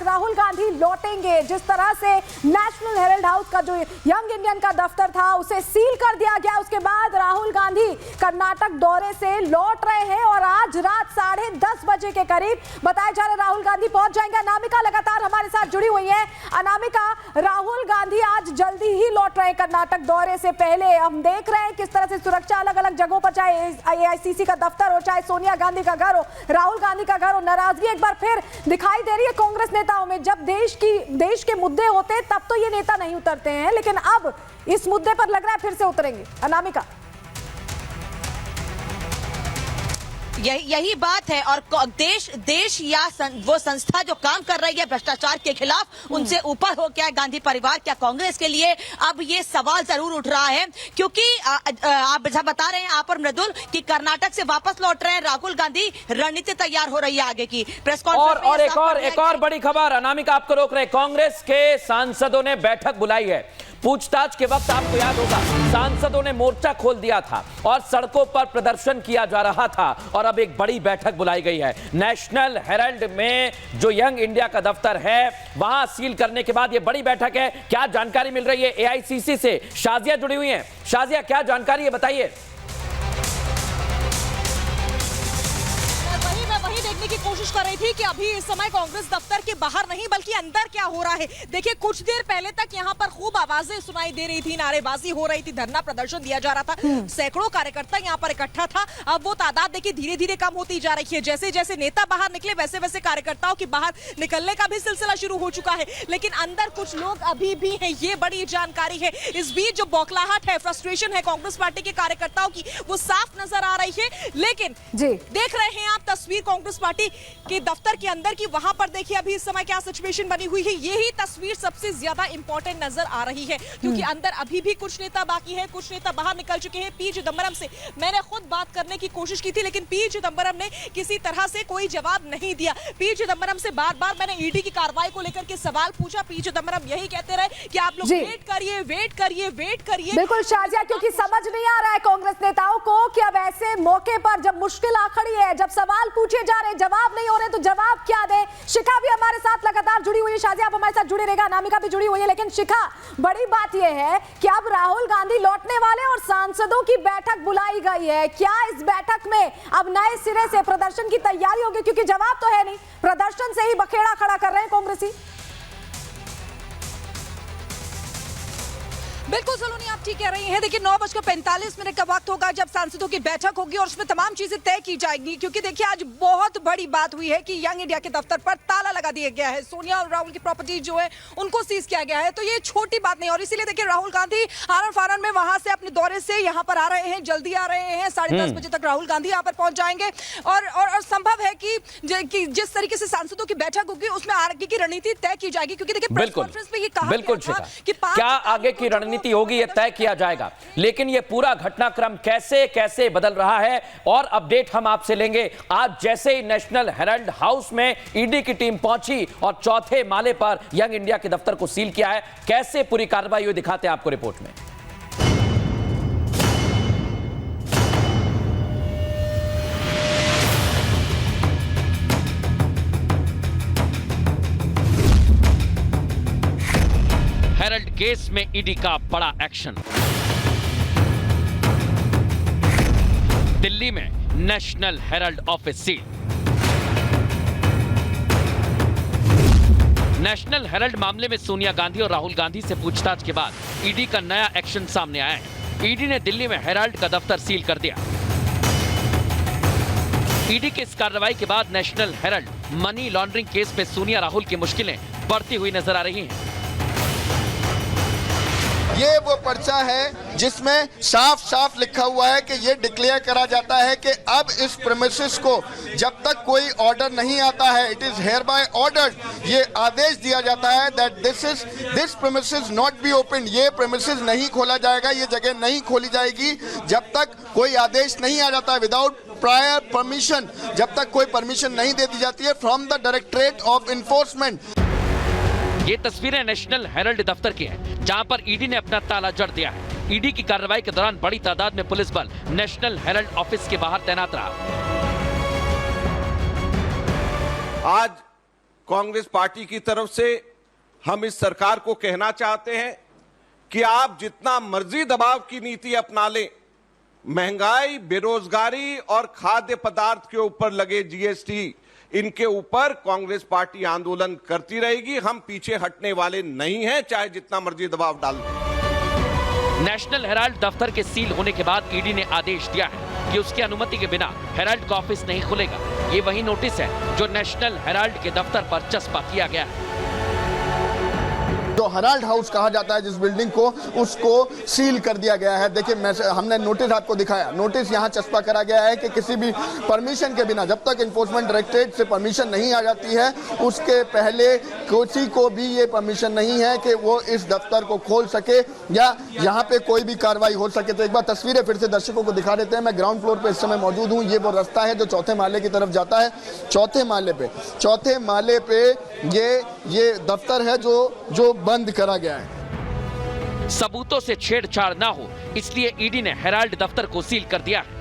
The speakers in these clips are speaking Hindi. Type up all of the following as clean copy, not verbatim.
राहुल गांधी लौटेंगे। जिस तरह से नेशनल हेराल्ड हाउस का जो यंग इंडियन का दफ्तर था उसे सील कर दिया गया, उसके बाद राहुल गांधी कर्नाटक दौरे से लौट रहे हैं और आज रात 10:30 बजे के करीब बताया जा रहा है राहुल गांधी पहुंच जाएंगे। अनामिका लगातार हमारे साथ जुड़ी हुई है। अनामिका, राहुल गांधी आज जल्दी ही लौट रहे हैं कर्नाटक दौरे से पहले। हम देख रहे हैं किस तरह से सुरक्षा अलग अलग जगहों पर, चाहे एआईसीसी का दफ्तर हो, चाहे सोनिया गांधी का घर हो, राहुल गांधी का घर हो। नाराजगी एक बार फिर दिखाई दे रही है कांग्रेस नेताओं में। जब देश के मुद्दे होते हैं तब तो ये नेता नहीं उतरते हैं, लेकिन अब इस मुद्दे पर लग रहा है फिर से उतरेंगे। अनामिका, यही बात है। और देश या वो संस्था जो काम कर रही है भ्रष्टाचार के खिलाफ, उनसे ऊपर हो क्या गांधी परिवार, क्या कांग्रेस के लिए अब ये सवाल जरूर उठ रहा है। क्योंकि आप बता रहे हैं आप और मृदुल कि कर्नाटक से वापस लौट रहे हैं राहुल गांधी, रणनीति तैयार हो रही है आगे की। प्रेस कॉन्फ्रेंस और एक और बड़ी खबर, अनामिका आपको रोक रहे, कांग्रेस के सांसदों ने बैठक बुलाई है। पूछताछ के वक्त आपको याद होगा सांसदों ने मोर्चा खोल दिया था और सड़कों पर प्रदर्शन किया जा रहा था और अब एक बड़ी बैठक बुलाई गई है। नेशनल हेराल्ड में जो यंग इंडिया का दफ्तर है वहां सील करने के बाद ये बड़ी बैठक है। क्या जानकारी मिल रही है? एआईसीसी से शाजिया जुड़ी हुई हैं। शाजिया, क्या जानकारी है, बताइए। वही देखने की कोशिश कर रही थी कि अभी इस समय कांग्रेस दफ्तर के बाहर नहीं बल्कि अंदर क्या हो रहा है। देखिए, कुछ देर पहले तक यहाँ पर खूब आवाजें सुनाई दे रही थी, नारेबाजी हो रही थी, धरना प्रदर्शन दिया जा रहा था, सैकड़ों कार्यकर्ता यहाँ पर इकट्ठा था। अब वो तादाद देखिए धीरे धीरे कम होती जा रही है। जैसे जैसे नेता बाहर निकले वैसे वैसे कार्यकर्ताओं की बाहर निकलने का भी सिलसिला शुरू हो चुका है, लेकिन अंदर कुछ लोग अभी भी हैं, ये बड़ी जानकारी है। इस बीच जो बौखलाहट है, फ्रस्ट्रेशन है कांग्रेस पार्टी के कार्यकर्ताओं की, वो साफ नजर आ रही है। लेकिन देख रहे हैं आप तस्वीर कांग्रेस पार्टी के दफ्तर के अंदर की, वहां पर देखिए अभी इस समय क्या सिचुएशन बनी हुई है। यही तस्वीर सबसे ज्यादा इंपॉर्टेंट नजर आ रही है, क्योंकि अंदर अभी भी कुछ नेता बाकी है, कुछ नेता बाहर निकल चुके हैं। पी चिदंबरम से मैंने खुद बात करने की कोशिश की थी, लेकिन पी चिदंबरम ने किसी तरह से कोई जवाब नहीं दिया। पी चिदंबरम से बार बार मैंने ईडी की कार्रवाई को लेकर के सवाल पूछा। पी चिदंबरम यही कहते रहे कि आप लोग वेट करिए, वेट करिए, वेट करिए। बिल्कुल शाजिया, क्योंकि समझ नहीं आ रहा है कांग्रेस नेताओं को कि अब ऐसे मौके पर जब मुश्किल आ खड़ी है, जब सवाल पूछे जा रहे, जवाब नहीं हो रहे, तो जवाब क्या दे। शिखा भी हमारे साथ लगातार जुड़ी हुई है। शाजिया, आप हमारे साथ जुड़े रहेगा, अनामिका भी जुड़ी हुई है। लेकिन शिखा, बड़ी बात यह है कि अब राहुल गांधी लौटने वाले और सांसदों की बैठक बुलाई गई है। क्या इस बैठक में अब नए सिरे से प्रदर्शन की तैयारी होगी? क्योंकि जवाब तो है नहीं, प्रदर्शन से ही बखेड़ा खड़ा कर रहे हैं कांग्रेसी। बिल्कुल सलोनी, आप ठीक कह रही हैं। देखिए 9:45 का वक्त होगा जब सांसदों की बैठक होगी और उसमें तमाम चीजें तय की जाएंगी। क्योंकि देखिए आज बहुत बड़ी बात हुई है कि यंग इंडिया के दफ्तर पर ताला लगा दिया गया है। सोनिया और राहुल की प्रॉपर्टी जो है उनको सीज किया गया है, तो ये छोटी बात नहीं। और इसीलिए देखिए राहुल गांधी आरन फारन में वहां से अपने दौरे से यहाँ पर आ रहे हैं, जल्दी आ रहे हैं। 10:30 बजे तक राहुल गांधी यहाँ पर पहुंच जाएंगे और संभव है कि जिस तरीके से सांसदों की बैठक होगी उसमें आगे की रणनीति तय की जाएगी। क्योंकि देखिए प्रेस कॉन्फ्रेंस में ये कहा गया था कि क्या आगे की रणनीति होगी ये तय किया जाएगा, लेकिन ये पूरा घटनाक्रम कैसे कैसे बदल रहा है और अपडेट हम आपसे लेंगे। आज जैसे ही नेशनल हेराल्ड हाउस में ईडी की टीम पहुंची और चौथे माले पर यंग इंडिया के दफ्तर को सील किया है, कैसे पूरी कार्रवाई हुई दिखाते हैं आपको रिपोर्ट में। हेराल्ड केस में ईडी का बड़ा एक्शन। दिल्ली में national Herald office seal. National Herald मामले में सोनिया गांधी और राहुल गांधी से पूछताछ के बाद ईडी का नया एक्शन सामने आया है। ईडी ने दिल्ली में हेराल्ड का दफ्तर सील कर दिया। ईडी की इस कार्रवाई के बाद national Herald money laundering case में सोनिया राहुल की मुश्किलें बढ़ती हुई नजर आ रही हैं। ये वो पर्चा है जिसमें साफ साफ लिखा हुआ है कि ये डिक्लेयर करा जाता है कि अब इस प्रेमिसेस को जब तक कोई ऑर्डर नहीं आता है, it is hereby order, ये आदेश दिया जाता है that this premises not be open, ये प्रेमिसेस नहीं खोला जाएगा, ये जगह नहीं खोली जाएगी जब तक कोई आदेश नहीं आ जाता है, विदाउट प्रायर परमिशन, जब तक कोई परमिशन नहीं दे दी जाती है from the directorate of enforcement. ये तस्वीरें नेशनल हेराल्ड दफ्तर की हैं, जहां पर ईडी ने अपना ताला जड़ दिया है। ईडी की कार्रवाई के दौरान बड़ी तादाद में पुलिस बल नेशनल हेराल्ड ऑफिस के बाहर तैनात रहा। आज कांग्रेस पार्टी की तरफ से हम इस सरकार को कहना चाहते हैं कि आप जितना मर्जी दबाव की नीति अपना लें, महंगाई, बेरोजगारी और खाद्य पदार्थ के ऊपर लगे जीएसटी, इनके ऊपर कांग्रेस पार्टी आंदोलन करती रहेगी। हम पीछे हटने वाले नहीं हैं, चाहे जितना मर्जी दबाव डाल दें। नेशनल हेराल्ड दफ्तर के सील होने के बाद ईडी ने आदेश दिया है कि उसकी अनुमति के बिना हेराल्ड का ऑफिस नहीं खुलेगा। ये वही नोटिस है जो नेशनल हेराल्ड के दफ्तर पर चस्पा किया गया है। जो हेराल्ड हाउस कहा जाता है जिस बिल्डिंग को, उसको सील कर दिया गया है। देखिए, हमने नोटिस आपको दिखाया, नोटिस यहाँ चस्पा करा गया है कि किसी भी परमिशन के बिना, जब तक इन्फोर्समेंट डायरेक्टरेट से परमिशन नहीं आ जाती है, उसके पहले किसी को भी ये परमिशन नहीं है कि वो इस दफ्तर को खोल सके या यहाँ पे कोई भी कार्रवाई हो सके। तो एक बार तस्वीरें फिर से दर्शकों को दिखा देते हैं। मैं ग्राउंड फ्लोर पे इस समय मौजूद हूँ। ये वो रास्ता है जो चौथे माले की तरफ जाता है। चौथे माले पे ये दफ्तर है जो बंद करा गया है। सबूतों से छेड़छाड़ ना हो, इसलिए ईडी ने हेराल्ड दफ्तर को सील कर दिया है।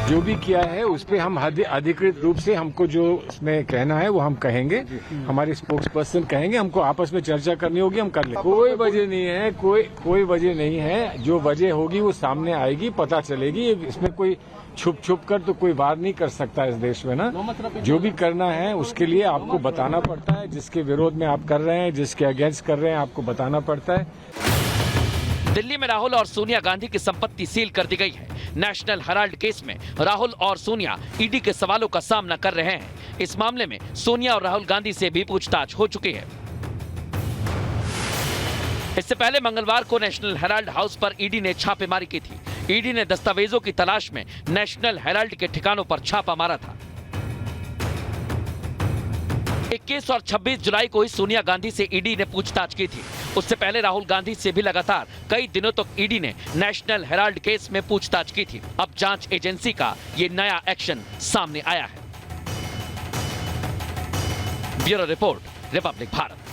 जो भी किया है उस पे हम अधिकृत रूप से हमको जो इसमें कहना है वो हम कहेंगे, हमारे स्पोक्स पर्सन कहेंगे, हमको आपस में चर्चा करनी होगी, हम कर लेंगे। कोई वजह नहीं है, कोई वजह नहीं है। जो वजह होगी वो सामने आएगी, पता चलेगी। इसमें कोई छुप कर तो कोई वार नहीं कर सकता इस देश में ना। जो भी करना है उसके लिए आपको बताना पड़ता है। जिसके विरोध में आप कर रहे हैं, जिसके अगेंस्ट कर रहे हैं, आपको बताना पड़ता है। दिल्ली में राहुल और सोनिया गांधी की संपत्ति सील कर दी गई है। नेशनल हेराल्ड केस में राहुल और सोनिया ईडी के सवालों का सामना कर रहे हैं। इस मामले में सोनिया और राहुल गांधी से भी पूछताछ हो चुकी है। इससे पहले मंगलवार को नेशनल हेराल्ड हाउस पर ईडी ने छापेमारी की थी। ईडी ने दस्तावेजों की तलाश में नेशनल हेराल्ड के ठिकानों पर छापा मारा था। 21 और 26 जुलाई को ही सोनिया गांधी से ईडी ने पूछताछ की थी। उससे पहले राहुल गांधी से भी लगातार कई दिनों तक ईडी ने नेशनल हेराल्ड केस में पूछताछ की थी। अब जांच एजेंसी का ये नया एक्शन सामने आया है। Bureau report, Republic Bharat.